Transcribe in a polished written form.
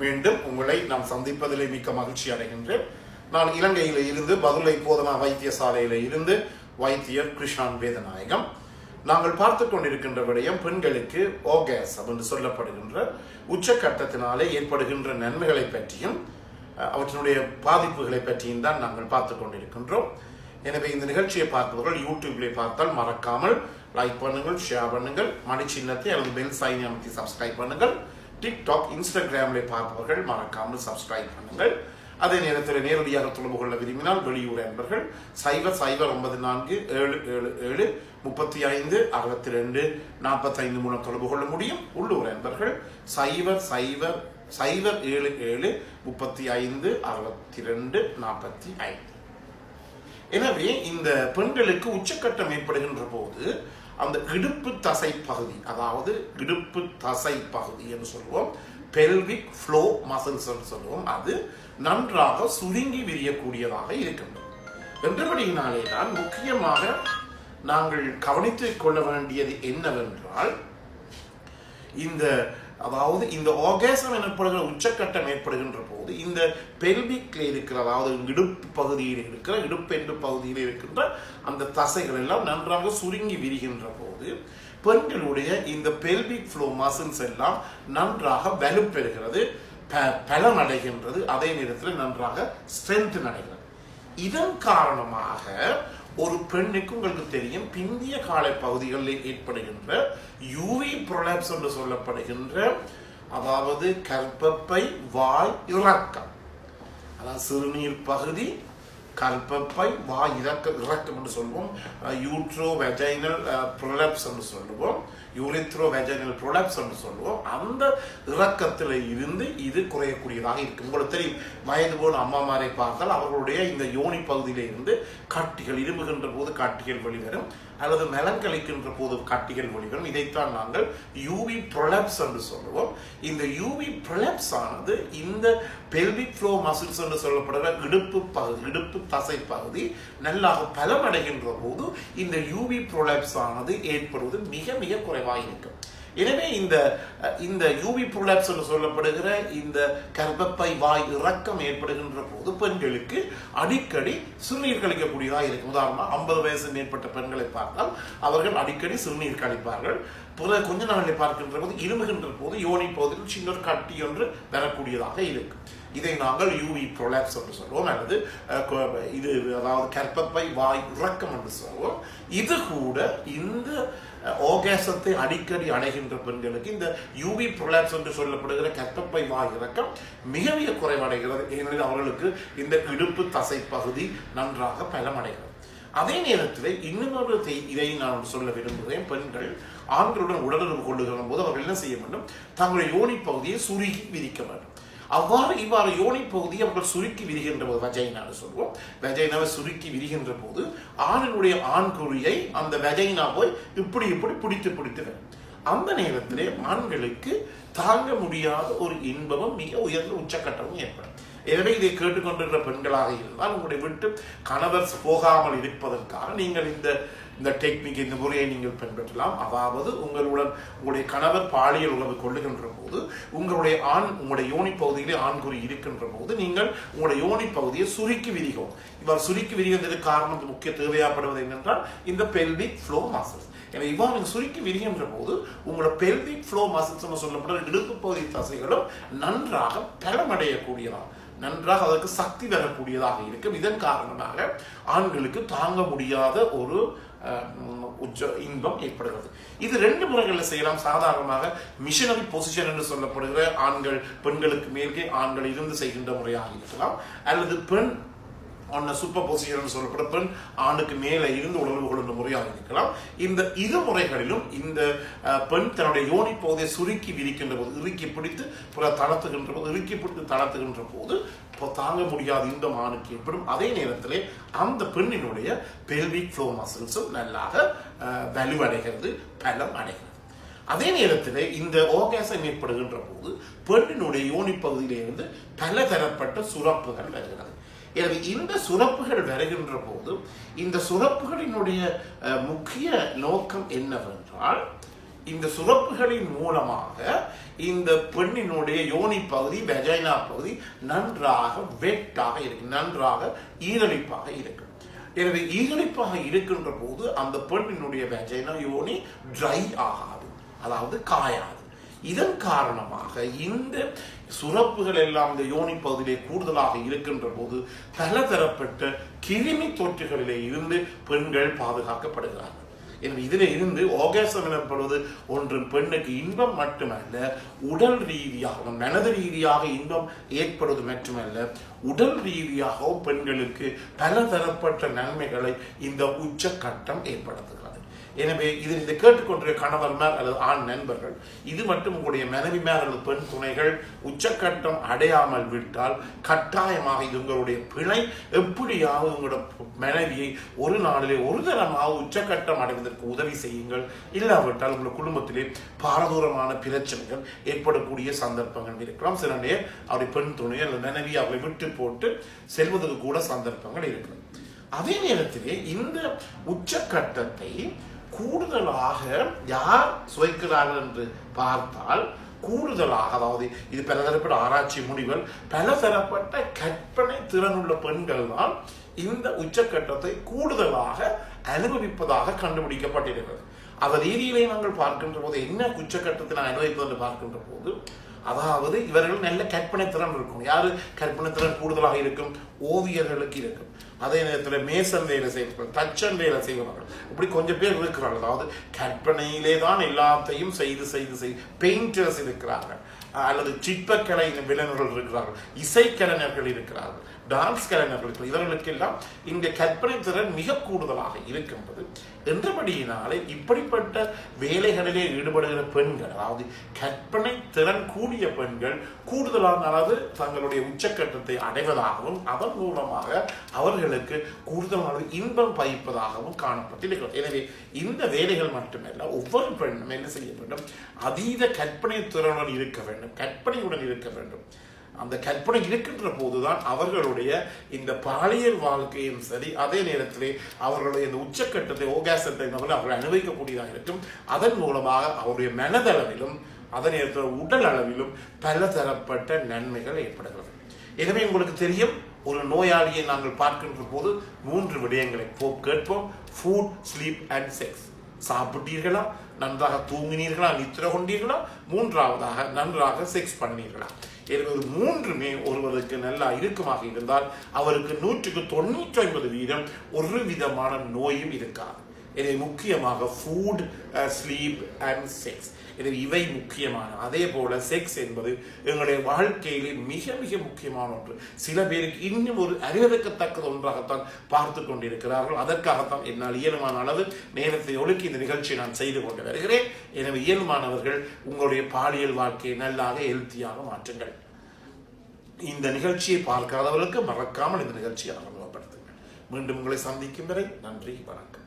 மீண்டும் உங்களை நாம் சந்திப்பதிலே மிக்க மகிழ்ச்சி அடைகின்றேன். நான் இலங்கையில இருந்து பதுளை போதனா வைத்தியசாலையில இருந்து வைத்தியர் கிருஷான் வேதநாயகம். நாங்கள் பார்த்து கொண்டிருக்கின்ற விடயம் பெண்களுக்கு ஓர்காசம் என்று சொல்லப்படுகின்ற உச்சக்கட்டத்தினாலே ஏற்படுகின்ற நன்மைகளை பற்றியும் அவற்றினுடைய பாதிப்புகளை பற்றியும் தான் நாங்கள் பார்த்து கொண்டிருக்கின்றோம். எனவே இந்த நிகழ்ச்சியை பார்ப்பவர்கள் யூடியூப்ல பார்த்தால் மறக்காமல் லைக் பண்ணுங்கள், ஷேர் பண்ணுங்கள், மணி சின்னத்தை அல்லது பெல் சைன் அமைத்து சப்ஸ்கிரைப் பண்ணுங்கள். டிக்டாக், இன்ஸ்டாகிராமில் பார்ப்பவர்கள் மறக்காமல் சப்ஸ்கிரைப் பண்ணுங்கள். அதே நேரத்தில் நேரடியாக தொடர்பு கொள்ள விரும்பினால் வெளியூர் அன்பர்கள் 009477356245 மூலம் தொடர்பு கொள்ள முடியும். உள்ளூர் அன்பர்கள் 0077356245. எனவே இந்த பெண்களுக்கு உச்சக்கட்டம் ஏற்படுகின்ற போது அந்த இடுப்பு தசை பகுதி, அதாவது இடுப்பு தசை பகுதி என்று சொல்லுவோம், பெல்விக் ஃப்ளோ மசில்ஸ் என்று சொல்லுவோம், அது நன்றாக சுருங்கி விரியக்கூடியதாக இருக்கின்றது. என்றபடியினாலே தான் முக்கியமாக நாங்கள் கவனித்துக் கொள்ள வேண்டியது என்னவென்றால், இந்த ஆர்காசம் எனப்படுகிற உச்சக்கட்டம் ஏற்படுகின்ற போது இந்த பெல்விக்ல இருக்கிற, அதாவது இடுப்பு பகுதியில் இருக்கிற, இடுப்பெண்டு பகுதியில் இருக்கின்ற அந்த தசைகள் எல்லாம் நன்றாக சுருங்கி விரிகின்ற போது பெண்களுடைய இந்த பெல்விக் ஃப்ளோ மசில்ஸ் எல்லாம் நன்றாக வலுப்பெறுகிறது, பலம் அடைகின்றது. அதே நேரத்தில் நன்றாக ஸ்ட்ரென்த் அடைகிறது. இதன் காரணமாக ஒரு பெண்ணுக்கு உங்களுக்கு தெரியும், பிந்திய காலை பகுதிகளில் ஏற்படுகின்ற யூவி ப்ரொலாப்ஸ் என்று சொல்லப்படுகின்ற, அதாவது கர்ப்பப்பை வாய் இறக்கம், அதாவது சிறுநீர் பகுதி, கர்ப்பப்பை வாய் இறக்கம் என்று சொல்லுவோம், யூட்ரோ வெஜைனல் ப்ரொலாப்ஸ் என்று சொல்லுவோம், யூரித்ரோ வெஜைனல் ப்ரொலாப்ஸ் என்று சொல்லுவோம். அந்த இறக்கத்தில் இருந்து இது குறையக்கூடியதாக இருக்கு. உங்களுக்கு தெரியும், வயது போன அம்மாமாரை பார்த்தால் அவர்களுடைய இந்த யோனி பகுதியில இருந்து கட்டிகள், இருமுகின்ற போது கட்டிகள் வெளிவரும், அல்லது மெலங்கழிக்கின்ற போது கட்டிகள் வெளிவரும். இதைத்தான் நாங்கள் யூவி ப்ரொலாப்ஸ் என்று சொல்லுவோம். இந்த யூவி ப்ரொலாப்ஸ் ஆனது இந்த பெல்விக் ஃப்ளோ மசில்ஸ் என்று சொல்லப்படுகிற இடுப்பு பகுதி, இடுப்பு தசை பகுதி நல்லாக பலமடைகின்ற போது இந்த யூவி ப்ரொலாப்ஸ் ஆனது ஏற்படுவது மிக மிக குறைவாக இருக்கும். எனவே இந்த யூவி ப்ரொலாப்ஸ் என்று சொல்லப்படுகிற இந்த கர்ப்பப்பை வாய் இறக்கம் ஏற்படுகின்ற போது பெண்களுக்கு அடிக்கடி சிறுநீர் கழிக்கக்கூடியதாக இருக்கும். உதாரணமாக 50 வயசு மேற்பட்ட பெண்களை பார்த்தால் அவர்கள் அடிக்கடி சிறுநீர் கழிப்பார்கள். கொஞ்ச நாளில் பார்க்கின்ற போது இருமுகின்ற போது யோனி பகுதியில் சின்ன ஒரு கட்டி ஒன்று வரக்கூடியதாக இருக்கும். இதை நாங்கள் யூவி ப்ரொலாப்ஸ் என்று சொல்வோம், அல்லது இது அதாவது கர்ப்பப்பை வாய் இறக்கம் என்று சொல்வோம். இது கூட இந்த ஆர்காசத்தை அடிக்கடி அடைகின்ற பெண்களுக்கு இந்த யூவி ப்ரொலாப்ஸ் என்று சொல்லப்படுகிற கர்ப்பப்பை வாய் இறக்கம் மிக மிக குறைவடைகிறது. ஏனெனில் அவர்களுக்கு இந்த இடுப்பு தசை பகுதி நன்றாக பலமடைகிறது. அதே நேரத்தில் இன்னொரு இதை நான் சொல்ல விரும்புகிறேன். பெண்கள் ஆண்களுடன் உடலுறவு கொள்ளுகிற போது அவர்கள் என்ன செய்ய வேண்டும், தங்களுடைய யோனி பகுதியை சுருக்கி விரிக்க வேண்டும். இவ்வாறு யோனி பகுதியை அவர்கள் சுருக்கி விரிகின்ற போது, வெஜைனான்னு சொல்வோம், வெஜைனாவை சுருக்கி விரிகின்ற போது ஆணினுடைய ஆண்குறியை அந்த வெஜைனா போய் இப்படி பிடித்து வரும். அந்த நேரத்திலே ஆண்களுக்கு தாங்க முடியாத ஒரு இன்பமும் மிக உயர்ந்த உச்சக்கட்டமும் ஏற்படும். எனவே இதை கேட்டுக்கொண்டிருக்கிற பெண்களாக இருந்தால் உங்களுடைய விட்டு கணவர் போகாமல் இருப்பதற்காக நீங்கள் இந்த டெக்னிக், இந்த முறையை நீங்கள் பின்பற்றலாம். அதாவது உங்களுடைய கணவர் பாலியல் உறவு கொள்ளுகின்ற போது உங்களுடைய யோனி பகுதியிலே ஆண்குறி இருக்கின்ற போது நீங்கள் உங்களுடைய யோனி பகுதியை சுருக்கி விரிகவும். இவ்வாறு சுருக்கி விரிவதற்கு காரணம், முக்கிய தேவையாப்படுவது என்னென்றால் இந்த பெல்விக் ஃப்ளோ மசில்ஸ். எனவே இவ்வாறு நீங்கள் சுருக்கி விரிகின்ற போது உங்களோட பெல்விக் ஃப்ளோ மசில்ஸ் சொல்லப்படுற இடுப்பு பகுதி தசைகளும் நன்றாக பலமடையக்கூடியதாக, நன்றாக அதற்கு சக்தி தரக்கூடியதாக இருக்கும். இதன் காரணமாக ஆண்களுக்கு தாங்க முடியாத ஒரு இன்பம் ஏற்படுகிறது. இது 2 முறைகளில் செய்யலாம். சாதாரணமாக மிஷனரி பொசிஷன் என்று சொல்லப்படுகிற ஆண்கள் பெண்களுக்கு மேற்கே ஆண்கள் இருந்து செய்கின்ற முறையாக இருக்கலாம், அல்லது பெண் சூப்பர் பொசிஷன் சொல்லப்பட்ட பெண் ஆணுக்கு மேலே இருந்து உணர்வு கொள்ளும் முறையாக இருக்கலாம். இந்த இரு முறைகளிலும் இந்த பெண் தன்னுடைய யோனி பகுதியை சுருக்கி விரிக்கின்ற போது, இறுக்கி பிடித்து தளர்த்துகின்ற போது, இறுக்கி பிடித்து தளர்த்துகின்ற போது தாங்க முடியாத இந்த ஆணுக்கு ஏற்படும். அதே நேரத்திலே அந்த பெண்ணினுடைய பெல்விக் ஃப்ளோ மசில்ஸும் நல்லாக வலுவடைகிறது, பலம் அடைகிறது. அதே நேரத்தில் இந்த ஆர்காசம் ஏற்படுகின்ற போது பெண்ணினுடைய யோனி பகுதியிலிருந்து பல தரப்பட்ட சுரப்புகள் வருகிறது. எனவே இந்த சுரப்புகள் வருகின்ற போது இந்த சுரப்புகளினுடைய முக்கிய நோக்கம் என்னவென்றால், இந்த சுரப்புகளின் மூலமாக இந்த பெண்ணினுடைய யோனி பகுதி, வெஜைனா பகுதி நன்றாக வெட்டாக இருக்கு, நன்றாக ஈரலிப்பாக இருக்கு. எனவே ஈரலிப்பாக இருக்கின்ற போது அந்த பெண்ணினுடைய வெஜைனா யோனி ட்ரை ஆகாது, அதாவது காயாது. இதன் காரணமாக இந்த சுரப்புகள் எல்லாம் இந்த யோனி பகுதியிலே கூடுதலாக இருக்கின்ற போது பலதரப்பட்ட கிருமி தொற்றுகளிலே இருந்து பெண்கள் பாதுகாக்கப்படுகிறார்கள். எனவே இதில் இருந்து ஆர்காசம் எனப்படுவது ஒன்று பெண்ணுக்கு இன்பம் மட்டுமல்ல, உடல் ரீதியாக மனது ரீதியாக இன்பம் ஏற்படுவது மட்டுமல்ல, உடல் ரீதியாகவும் பெண்களுக்கு பலதரப்பட்ட நன்மைகளை இந்த உச்சக்கட்டம் ஏற்படுத்துகிறது. எனவே இதில் இந்த கேட்டுக்கொண்டிருக்கிற கணவன்மார் அல்லது ஆண் நண்பர்கள், இது மட்டும் உங்களுடைய மனைவிமார் அல்லது பெண் துணைகள் உச்சக்கட்டம் அடையாமல் விட்டால் கட்டாயமாக இது உங்களுடைய பிழை. எப்படியாவது உங்களோட மனைவியை ஒரு நாளிலே ஒரு தரமாக உச்சக்கட்டம் அடைவதற்கு உதவி செய்யுங்கள். இல்லாவிட்டால் உங்கள் குடும்பத்திலே பாரதூரமான பிரச்சனைகள் ஏற்படக்கூடிய சந்தர்ப்பங்கள் இருக்கலாம். சில நேரம் அவருடைய பெண் துணை அல்லது மனைவி அவரை விட்டு போட்டு செல்வதற்கு கூட சந்தர்ப்பங்கள் இருக்கிறது. அதே நேரத்திலே இந்த உச்சக்கட்டத்தை கூடுதலாக யார் சுவைக்கிறார்கள் என்று பார்த்தால், கூடுதலாக, அதாவது இது பலதரப்பட்ட ஆராய்ச்சி முடிவுகள், பலதரப்பட்ட கற்பனை திறனுள்ள பெண்கள் தான் இந்த உச்சக்கட்டத்தை கூடுதலாக அனுபவிப்பதாக கண்டுபிடிக்கப்பட்டிருக்கிறது. அந்த ரீதியிலே நாங்கள் பார்க்கின்ற போது என்ன உச்சக்கட்டத்தை நான் அனுபவிப்பது என்று பார்க்கின்ற போது, அதாவது இவர்கள் நல்ல கற்பனை திறன் இருக்கும். யாரு கற்பனை திறன் கூடுதலாக இருக்கும்? ஓவியர்களுக்கு இருக்கும். அதே நேரத்தில் மேசன் வேலை செய்வார்கள், தச்சன் வேலை செய்வார்கள், இப்படி கொஞ்சம் பேர் இருக்கிறார்கள். அதாவது கற்பனையிலே தான் எல்லாத்தையும் செய்து பெயிண்டர்ஸ் இருக்கிறார்கள், அல்லது சிற்பக்கலை விளைஞர்கள் இருக்கிறார்கள், இசைக்கலைஞர்கள் இருக்கிறார்கள், டான்ஸ் கலைஞர்கள். இவர்களுக்கெல்லாம் இந்த கற்பனை திறன் மிக கூடுதலாக இருக்கின்றது. என்றபடியினாலே இப்படிப்பட்ட வேலைகளிலே ஈடுபடுகிற பெண்கள், அதாவது கற்பனை திறன் கூடிய பெண்கள் கூடுதலான அளவு தங்களுடைய உச்சக்கட்டத்தை அடைவதாகவும் அதன் மூலமாக அவர்களுக்கு கூடுதலான அளவு இன்பம் பயிப்பதாகவும் காணப்பட்டிருக்கிறது. எனவே இந்த வேலைகள் மட்டுமல்ல, ஒவ்வொரு பெண்ணும் என்ன செய்ய வேண்டும்? அதீத கற்பனை திறனுடன் இருக்க வேண்டும், கற்பனையுடன் இருக்க வேண்டும். அந்த கற்பனை இருக்கின்ற போதுதான் அவர்களுடைய இந்த பாலியல் வாழ்க்கையும் சரி, அதே நேரத்திலே அவர்களுடைய இந்த உச்சக்கட்டத்தை ஓகாசத்தை அவர்கள் அனுபவிக்கக்கூடியதாக இருக்கும். அதன் மூலமாக அவருடைய மனதளவிலும் அதே நேரத்தில் உடல் அளவிலும் பலதரப்பட்ட நன்மைகள் ஏற்படுகிறது. எனவே உங்களுக்கு தெரியும், ஒரு நோயாளியை நாங்கள் பார்க்கின்ற போது 3 விடயங்களை கேட்போம்: ஃபுட், ஸ்லீப் அண்ட் செக்ஸ். சாப்பிட்டீர்களா? நன்றாக தூங்கினீர்களா? நித்திர கொண்டீர்களா? மூன்றாவதாக நன்றாக செக்ஸ் பண்ணீர்களா? எனவே 3மே ஒருவருக்கு நல்லா இறுக்கமாக இருந்தால் அவருக்கு 100% ஒரு விதமான நோயும் இருக்காது. எனவே முக்கியமாக ஃபுட், ஸ்லீப் அண்ட் செக்ஸ், எனவே இவை முக்கியமான. அதே போல செக்ஸ் என்பது எங்களுடைய வாழ்க்கையிலே மிக மிக முக்கியமான ஒன்று. சில பேருக்கு இன்னும் ஒரு அறிவதற்கத்தக்கது ஒன்றாகத்தான் பார்த்து கொண்டிருக்கிறார்கள். அதற்காகத்தான் என்னால் இயலுமான அளவு நேரத்தை ஒழுக்கி இந்த நிகழ்ச்சியை நான் செய்து கொண்டு வருகிறேன். எனவே இயல்பானவர்கள் உங்களுடைய பாலியல் வாழ்க்கையை நல்லாக ஹெல்த்தியாக மாற்றுங்கள். இந்த நிகழ்ச்சியை பார்க்காதவர்களுக்கு மறக்காமல் இந்த நிகழ்ச்சியை அறிமுகப்படுத்துங்கள். மீண்டும் உங்களை சந்திக்கும் வரை நன்றி, வணக்கம்.